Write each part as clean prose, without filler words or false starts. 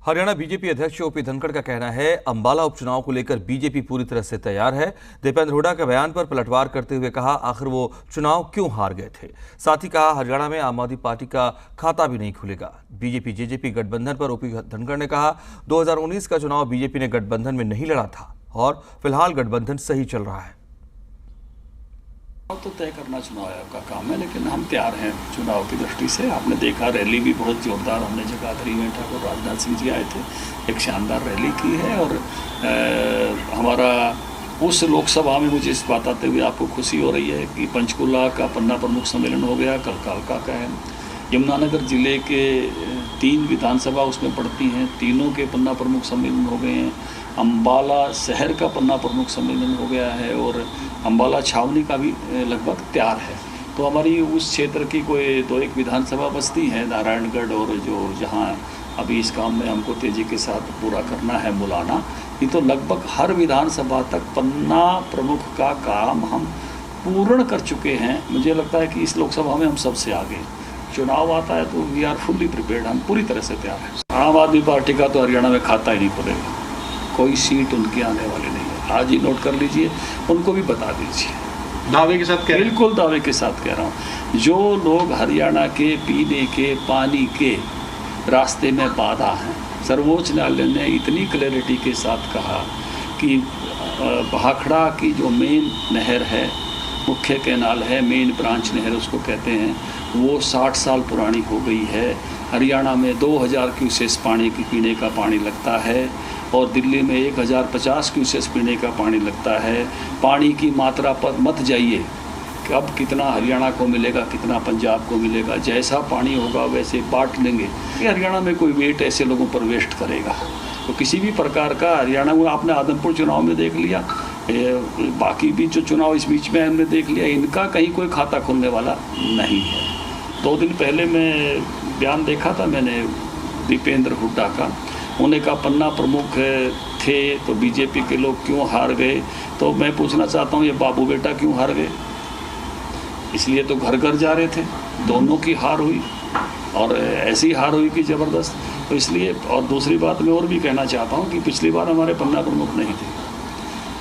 Haryana BJP अध्यक्ष OP Dhankhar का कहना है अंबाला उपचुनाव को लेकर बीजेपी पूरी तरह से तैयार है। दीपेंद्र हुड्डा के बयान पर पलटवार करते हुए कहा आखिर वो चुनाव क्यों हार गए थे। साथ ही कहा हरियाणा में आम आदमी पार्टी का खाता भी नहीं खुलेगा। बीजेपी जेजेपी गठबंधन पर ओपी धनखड़ ने कहा 2019 का चुनाव बीजेपी ने गठबंधन में नहीं लड़ा था और फिलहाल गठबंधन सही चल रहा है। तो तय करना चुनाव आयोग का काम है, लेकिन हम तैयार हैं चुनाव की दृष्टि से। आपने देखा रैली भी बहुत जोरदार हमने जगाधरी में ठाकुर राजनाथ सिंह जी आए थे, एक शानदार रैली की है। और हमारा उस लोकसभा में मुझे इस बात आते हुए आपको खुशी हो रही है कि पंचकुला का पन्ना प्रमुख सम्मेलन हो गया, कल कालका का है। यमुनानगर जिले के 3 विधानसभा उसमें पड़ती हैं, तीनों के पन्ना प्रमुख सम्मेलन हो गए हैं। अंबाला शहर का पन्ना प्रमुख सम्मेलन हो गया है और अंबाला छावनी का भी लगभग तैयार है। तो हमारी उस क्षेत्र की कोई 2-1 विधानसभा बस्ती है, नारायणगढ़, और जो जहाँ अभी इस काम में हमको तेज़ी के साथ पूरा करना है मुलाना, ये तो लगभग हर विधानसभा तक पन्ना प्रमुख का काम हम पूर्ण कर चुके हैं। मुझे लगता है कि इस लोकसभा में हम सबसे आगे। चुनाव आता है तो वी आर फुल्ली प्रिपेयर्ड, हम पूरी तरह से तैयार हैं। आम आदमी पार्टी का तो हरियाणा में खाता ही नहीं खुलेगा, कोई सीट उनकी आने वाली नहीं है। आज ही नोट कर लीजिए, उनको भी बता दीजिए। दावे के साथ कह रहे हैं? बिल्कुल दावे के साथ कह रहा हूँ। जो लोग हरियाणा के पीने के पानी के रास्ते में बाधा हैं, सर्वोच्च न्यायालय ने इतनी क्लैरिटी के साथ कहा कि भाखड़ा की जो मेन नहर है, मुख्य कैनाल है, मेन ब्रांच नहर उसको कहते हैं, वो 60 साल पुरानी हो गई है। हरियाणा में 2000 क्यूसेस पानी की पीने का पानी लगता है और दिल्ली में 1050 क्यूसेस पीने का पानी लगता है। पानी की मात्रा पर मत जाइए कि अब कितना हरियाणा को मिलेगा, कितना पंजाब को मिलेगा। जैसा पानी होगा वैसे बांट लेंगे। कि हरियाणा में कोई वेट ऐसे लोगों पर वेस्ट करेगा तो किसी भी प्रकार का हरियाणा में आपने आदमपुर चुनाव में देख लिया, बाकी भी जो चुनाव इस बीच में हमने देख लिया, इनका कहीं कोई खाता खुलने वाला नहीं है। 2 दिन पहले मैं बयान देखा था मैंने दीपेंद्र हुड्डा का, उन्हें का पन्ना प्रमुख थे तो बीजेपी के लोग क्यों हार गए। तो मैं पूछना चाहता हूँ ये बाबू बेटा क्यों हार गए? इसलिए तो घर घर जा रहे थे, दोनों की हार हुई और ऐसी हार हुई कि ज़बरदस्त। तो इसलिए, और दूसरी बात मैं और भी कहना चाहता हूँ कि पिछली बार हमारे पन्ना प्रमुख नहीं थे।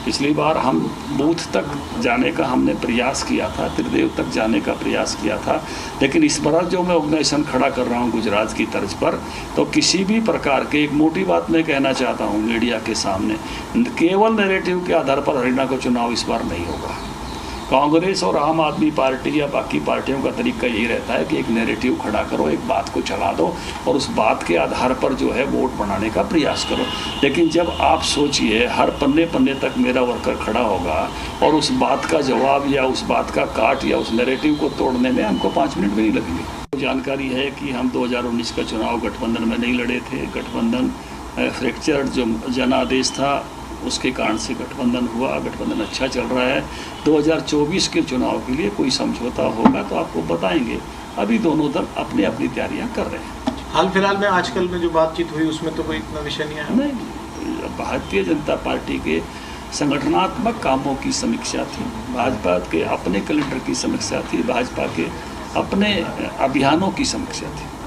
पिछली बार हम बूथ तक जाने का हमने प्रयास किया था, त्रिदेव तक जाने का प्रयास किया था, लेकिन इस बार जो मैं ऑर्गेनाइजेशन खड़ा कर रहा हूँ गुजरात की तर्ज पर, तो किसी भी प्रकार के, एक मोटी बात मैं कहना चाहता हूँ मीडिया के सामने, केवल नैरेटिव के आधार पर हरियाणा का चुनाव इस बार नहीं होगा। कांग्रेस और आम आदमी पार्टी या बाकी पार्टियों का तरीका यही रहता है कि एक नैरेटिव खड़ा करो, एक बात को चला दो और उस बात के आधार पर जो है वोट बनाने का प्रयास करो। लेकिन जब आप सोचिए हर पन्ने पन्ने तक मेरा वर्कर खड़ा होगा और उस बात का जवाब या उस बात का काट या उस नैरेटिव को तोड़ने में हमको 5 मिनट भी नहीं लगेंगे। जानकारी है कि हम 2019 का चुनाव गठबंधन में नहीं लड़े थे। गठबंधन फ्रैक्चर्ड जो जनादेश था उसके कारण से गठबंधन हुआ, गठबंधन अच्छा चल रहा है। 2024 के चुनाव के लिए कोई समझौता होगा तो आपको बताएंगे। अभी दोनों दल अपनी अपनी तैयारियां कर रहे हैं। हाल फिलहाल में आजकल में जो बातचीत हुई उसमें तो कोई इतना विषय नहीं आया? नहीं, भारतीय जनता पार्टी के संगठनात्मक कामों की समीक्षा थी, भाजपा के अपने कैलेंडर की समीक्षा थी, भाजपा के अपने अभियानों की समीक्षा थी।